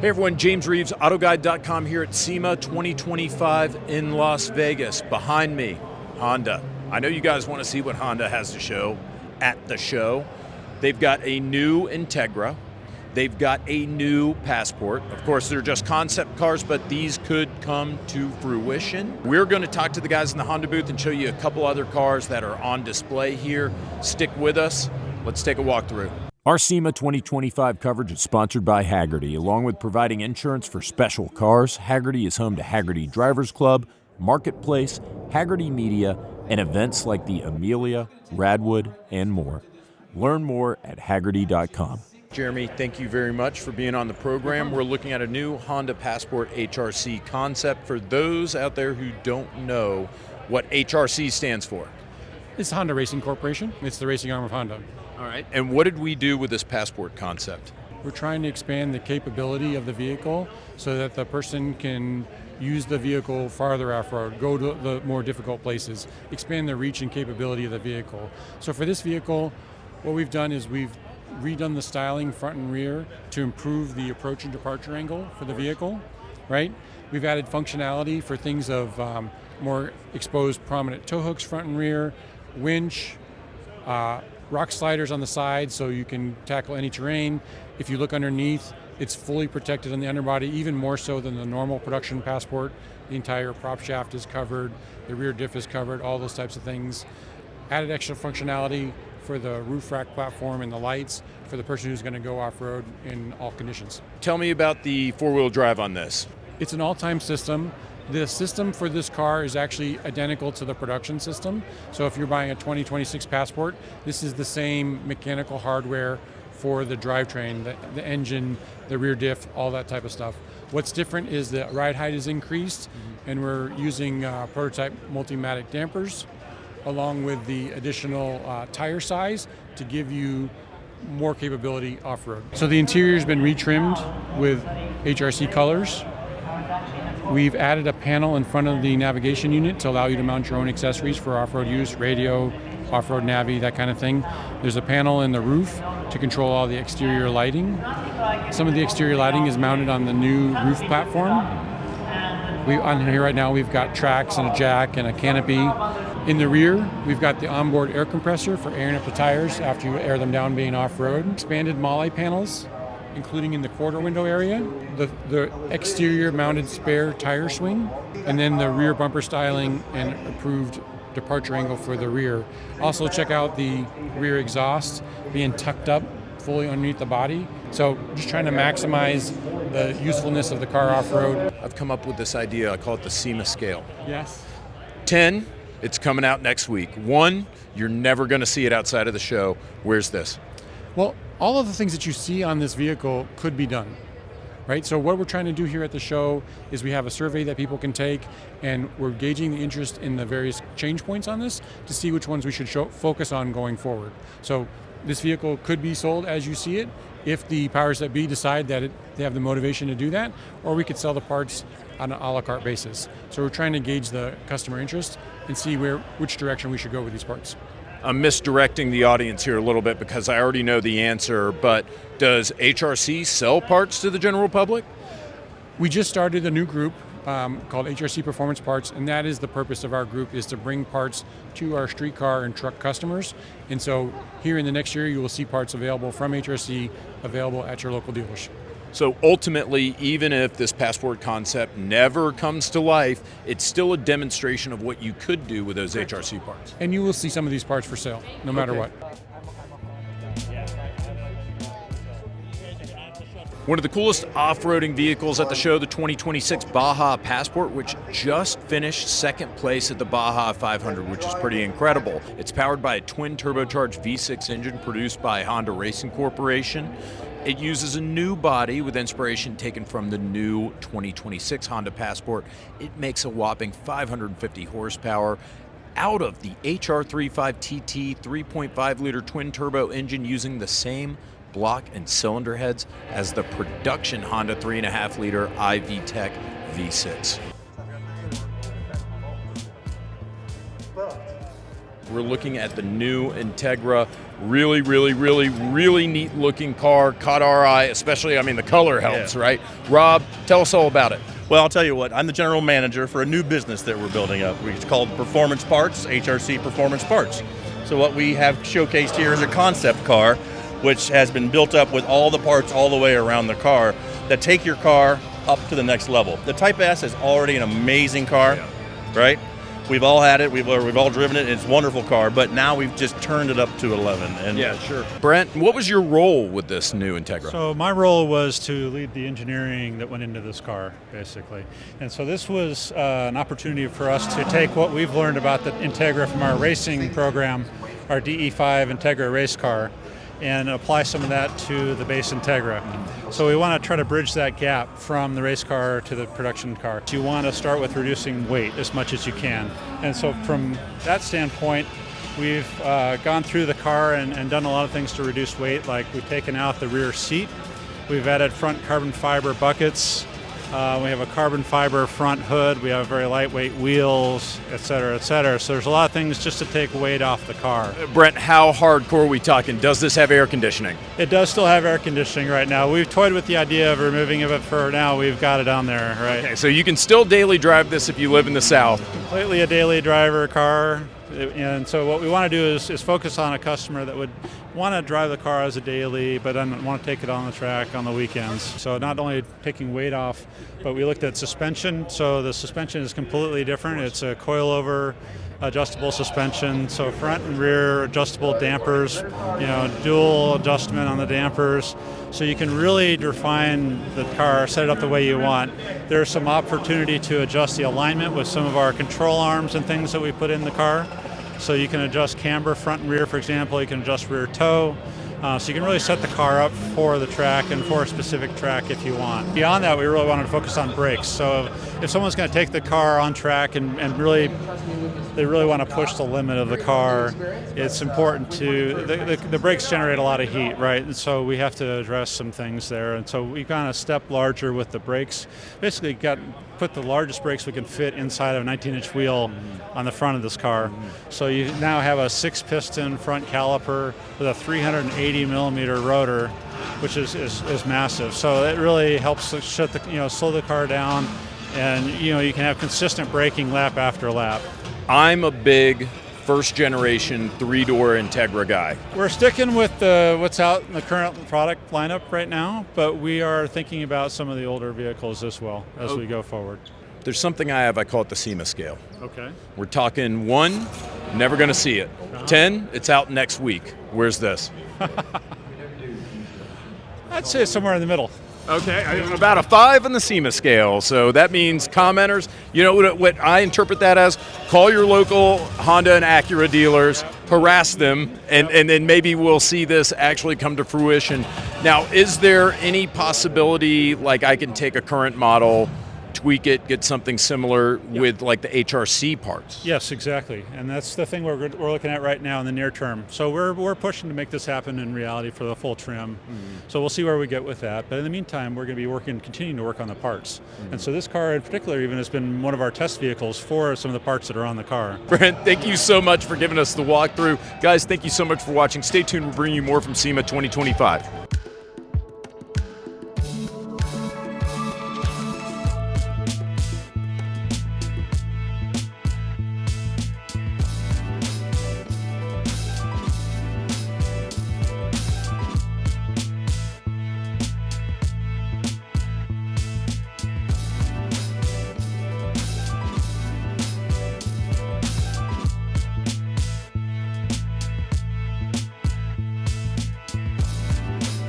Hey everyone, James Reeves, AutoGuide.com here at SEMA 2025 in Las Vegas. Behind me, Honda. I know you guys want to see what Honda has to show at the show. They've got a new Integra. They've got a new Passport. Of course, they're just concept cars, but these could come to fruition. We're going to talk to the guys in the Honda booth and show you a couple other cars that are on display here. Stick with us. Let's take a walk through. Our SEMA 2025 coverage is sponsored by Hagerty. Along with providing insurance for special cars, Hagerty is home to Hagerty Drivers Club, Marketplace, Hagerty Media, and events like the Amelia, Radwood, and more. Learn more at Hagerty.com. Jeremy, thank you very much for being on the program. We're looking at a new Honda Passport HRC concept. For those out there who don't know what HRC stands for. It's Honda Racing Corporation. It's the racing arm of Honda. All right. And what did we do with this Passport concept? We're trying to expand the capability of the vehicle so that the person can use the vehicle farther off-road, go to the more difficult places, expand the reach and capability of the vehicle. So for this vehicle, what we've done is we've redone the styling front and rear to improve the approach and departure angle for the vehicle, right? We've added functionality for things of more exposed prominent tow hooks front and rear, winch, rock sliders on the side so you can tackle any terrain. If you look underneath, it's fully protected on the underbody, even more so than the normal production Passport. The entire prop shaft is covered, the rear diff is covered, all those types of things. Added extra functionality for the roof rack platform and the lights for the person who's going to go off-road in all conditions. Tell me about the four-wheel drive on this. It's an all-time system. The system for this car is actually identical to the production system. So if you're buying a 2026 Passport, this is the same mechanical hardware for the drivetrain, the engine, the rear diff, all that type of stuff. What's different is the ride height is increased, and we're using prototype multi-matic dampers along with the additional tire size to give you more capability off-road. So the interior's been retrimmed with HRC colors. We've added a panel in front of the navigation unit to allow you to mount your own accessories for off-road use, radio, off-road navi, that kind of thing. There's a panel in the roof to control all the exterior lighting. Some of the exterior lighting is mounted on the new roof platform. On here right now, we've got tracks and a jack and a canopy. In the rear, we've got the onboard air compressor for airing up the tires after you air them down being off-road. Expanded MOLLE panels, including in the quarter window area, the exterior mounted spare tire swing, and then the rear bumper styling and improved departure angle for the rear. Also check out the rear exhaust being tucked up fully underneath the body. So just trying to maximize the usefulness of the car off-road. I've come up with this idea, I call it the SEMA scale. Yes. 10, it's coming out next week. 1, you're never going to see it outside of the show. Where's this? Well, all of the things that you see on this vehicle could be done, right? So what we're trying to do here at the show is we have a survey that people can take, and we're gauging the interest in the various change points on this to see which ones we should focus on going forward. So this vehicle could be sold as you see it if the powers that be decide that they have the motivation to do that, or we could sell the parts on an a la carte basis. So we're trying to gauge the customer interest and see which direction we should go with these parts. I'm misdirecting the audience here a little bit because I already know the answer, but does HRC sell parts to the general public? We just started a new group called HRC Performance Parts, and that is the purpose of our group, is to bring parts to our streetcar and truck customers. And so here in the next year, you will see parts available from HRC available at your local dealers. So ultimately, even if this Passport concept never comes to life, it's still a demonstration of what you could do with those HRC parts. And you will see some of these parts for sale, no matter what. One of the coolest off-roading vehicles at the show, the 2026 Baja Passport, which just finished second place at the Baja 500, which is pretty incredible. It's powered by a twin turbocharged V6 engine produced by Honda Racing Corporation. It uses a new body with inspiration taken from the new 2026 Honda Passport. It makes a whopping 550 horsepower out of the HR35TT 3.5-liter twin-turbo engine using the same block and cylinder heads as the production Honda 3.5-liter iVTEC V6. We're looking at the new Integra. Really, really, really, really neat looking car. Caught our eye, especially, I mean, the color helps, right? Rob, tell us all about it. Well, I'll tell you what, I'm the general manager for a new business that we're building up. It's called Performance Parts, HRC Performance Parts. So what we have showcased here is a concept car, which has been built up with all the parts all the way around the car that take your car up to the next level. The Type S is already an amazing car, right? We've all had it, we've all driven it, it's a wonderful car, but now we've just turned it up to 11. And yeah, sure. Brent, what was your role with this new Integra? So my role was to lead the engineering that went into this car, basically. And so this was an opportunity for us to take what we've learned about the Integra from our racing program, our DE5 Integra race car, and apply some of that to the base Integra. So we want to try to bridge that gap from the race car to the production car. You want to start with reducing weight as much as you can. And so from that standpoint, we've gone through the car and done a lot of things to reduce weight, like we've taken out the rear seat, we've added front carbon fiber buckets, we have a carbon fiber front hood, we have very lightweight wheels, et cetera, et cetera. So there's a lot of things just to take weight off the car. Brent, how hardcore are we talking? Does this have air conditioning? It does still have air conditioning right now. We've toyed with the idea of removing it, but for now we've got it on there, right? Okay, so you can still daily drive this if you live in the South. Completely a daily driver car. And so what we want to do is focus on a customer that would want to drive the car as a daily, but then want to take it on the track on the weekends. So not only taking weight off, but we looked at suspension. So the suspension is completely different. It's a coilover adjustable suspension. So front and rear adjustable dampers, dual adjustment on the dampers. So you can really refine the car, set it up the way you want. There's some opportunity to adjust the alignment with some of our control arms and things that we put in the car. So you can adjust camber front and rear, for example. You can adjust rear toe. So you can really set the car up for the track and for a specific track if you want. Beyond that, we really wanted to focus on brakes. So if someone's going to take the car on track and really, they really want to push the limit of the car, it's important to, the brakes generate a lot of heat, right? And so we have to address some things there. And so we kind of step larger with the brakes. Basically put the largest brakes we can fit inside of a 19-inch wheel on the front of this car. So you now have a 6-piston front caliper with a 380 millimeter rotor, which is massive. So it really helps slow the car down, and you can have consistent braking lap after lap. I'm a big first generation 3-door Integra guy. We're sticking with what's out in the current product lineup right now, but we are thinking about some of the older vehicles as well as we go forward. There's something I call it the SEMA scale. Okay. We're talking 1, never gonna see it. 10, it's out next week. Where's this? I'd say somewhere in the middle. Okay, about a 5 on the SEMA scale. So that means commenters, what I interpret that as, call your local Honda and Acura dealers, harass them, and then maybe we'll see this actually come to fruition. Now, is there any possibility, like I can take a current model, tweak it, get something similar with like the HRC parts? Yes, exactly, and that's the thing we're looking at right now in the near term. So we're pushing to make this happen in reality for the full trim. So we'll see where we get with that. But in the meantime, we're going to be continuing to work on the parts. And so this car in particular even has been one of our test vehicles for some of the parts that are on the car. Brent, thank you so much for giving us the walkthrough. Guys, thank you so much for watching. Stay tuned, we'll bring you more from SEMA 2025.